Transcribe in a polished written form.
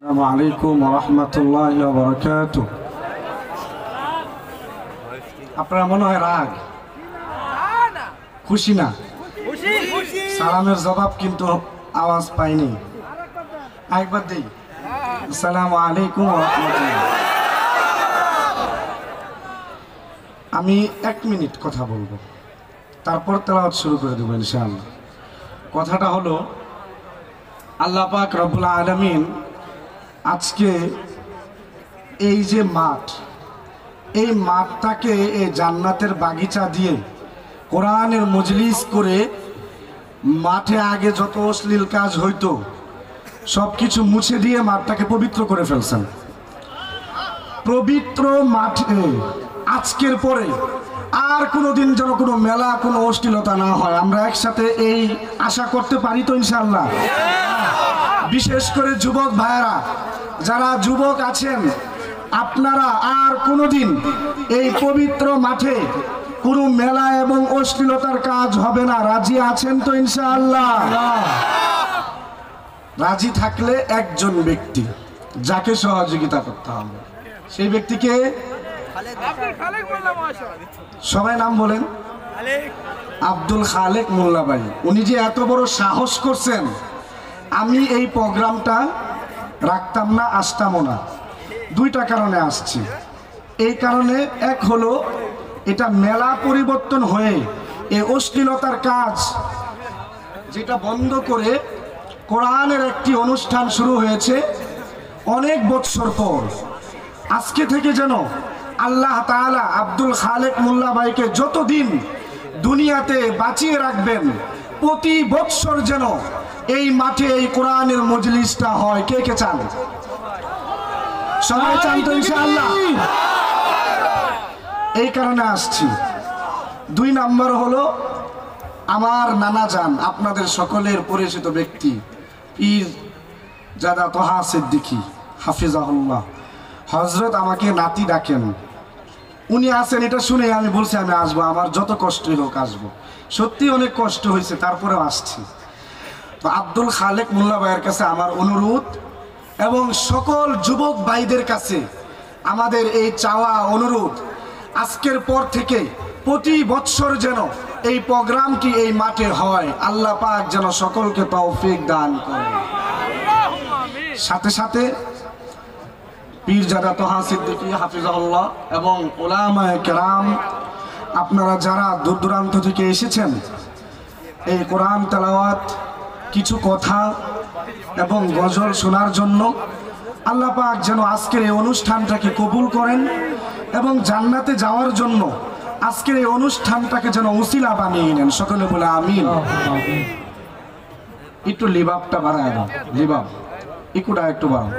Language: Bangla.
আসসালামু আলাইকুম ওয়া রাহমাতুল্লাহি ওয়া বারাকাতুহু। আপনারা মনে হয় রাগ, খুশি না? সালামের জবাব কিন্তু আওয়াজ পাইনি। একবার দেই, আসসালামু আলাইকুম ওয়া রাহমাতুল্লাহ। আমি 1 মিনিট কথা বলবো, তারপর তেলাওয়াত শুরু করে দেব ইনশাআল্লাহ। কথাটা হলো, আল্লাহ পাক রব্বুল আলামিন আজকে এই যে মাঠ, এই মাঠটাকে এই জান্নাতের বাগিচা দিয়ে কোরআনের মজলিস করে মাঠে আগে যত অশ্লীল কাজ হইতো সব কিছু মুছে দিয়ে মাঠটাকে পবিত্র করে ফেলছেন। পবিত্র মাঠে আজকের পরে আর কোনোদিন যেন কোনো মেলা, কোনো অশ্লীলতা না হয়, আমরা একসাথে এই আশা করতে পারি তো ইনশাআল্লাহ? বিশেষ করে যুবক ভাইয়েরা, যারা যুবক আছেন, আপনারা আর কোনোদিন এই পবিত্র মাঠে কোনো মেলা এবং অশ্লীলতার কাজ হবে না। রাজি আছেন তো ইনশাআল্লাহ? রাজি থাকলে একজন ব্যক্তি যাকে সহযোগিতা করতে হবে, সেই ব্যক্তিকে সবাই নাম বলেন, আব্দুল খালেক মোল্লা ভাই। উনি যে এত বড় সাহস করছেন, আমি এই প্রোগ্রামটা রাখতাম না, আসতামও না। 2টা কারণে আসছি। এই কারণে, এক হলো এটা মেলা পরিবর্তন হয়ে এই অশ্লীলতার কাজ যেটা বন্ধ করে কোরআনের একটি অনুষ্ঠান শুরু হয়েছে অনেক বছর পর। আজকে থেকে যেন আল্লাহ তাআলা আব্দুল খালেক মোল্লা ভাইকে যতদিন দুনিয়াতে বাঁচিয়ে রাখবেন, প্রতি বছর যেন এই মাঠে এই কোরআনের মজলিসটা হয়। কে কে চান? সবাই চান তো ইনশাআল্লাহ? এই কারণে আসছি। 2 নাম্বার হলো, আমার নানা জান, আপনাদের সকলের পরিচিত ব্যক্তি পীর জাদা তোহা সিদ্দিকী হাফিজাহুল্লাহ, হযরত আমাকে নাতি ডাকেন। উনি আছেন, এটা শুনে আমি বলছি আমি আসবো, আমার যত কষ্টই হোক আসবো। সত্যি অনেক কষ্ট হয়েছে, তারপরেও আসছি। তো আব্দুল খালেক মোল্লা ভাইয়ের কাছে আমার অনুরোধ, এবং সকল যুবক ভাইদের কাছে আমাদের এই চাওয়া অনুরোধ, আজকের পর থেকে প্রতি বছর যেন এই প্রোগ্রামটি এই মাঠে হয়। আল্লাহ পাক যেন সকলকে তৌফিক দান করেন। সাথে সাথে পীরজাদা তোহা সিদ্দিকী হাফিজাহুল্লাহ এবং উলামায়ে কেরাম, আপনারা যারা দূর দূরান্ত থেকে এসেছেন এই কোরআন তেলাওয়াত, কিছু কথা এবং গজল শোনার জন্য, আল্লাহ পাক যেন আজকের এই অনুষ্ঠানটাকে কবুল করেন এবং জান্নাতে যাওয়ার জন্য আজকের এই অনুষ্ঠানটাকে যেন উসিলা বানিয়ে নেন। সকলে বলে আমিন। একটু লিবাবটা বাড়ায় দাও, লিবাব ইকুটা একটু বাড়াও।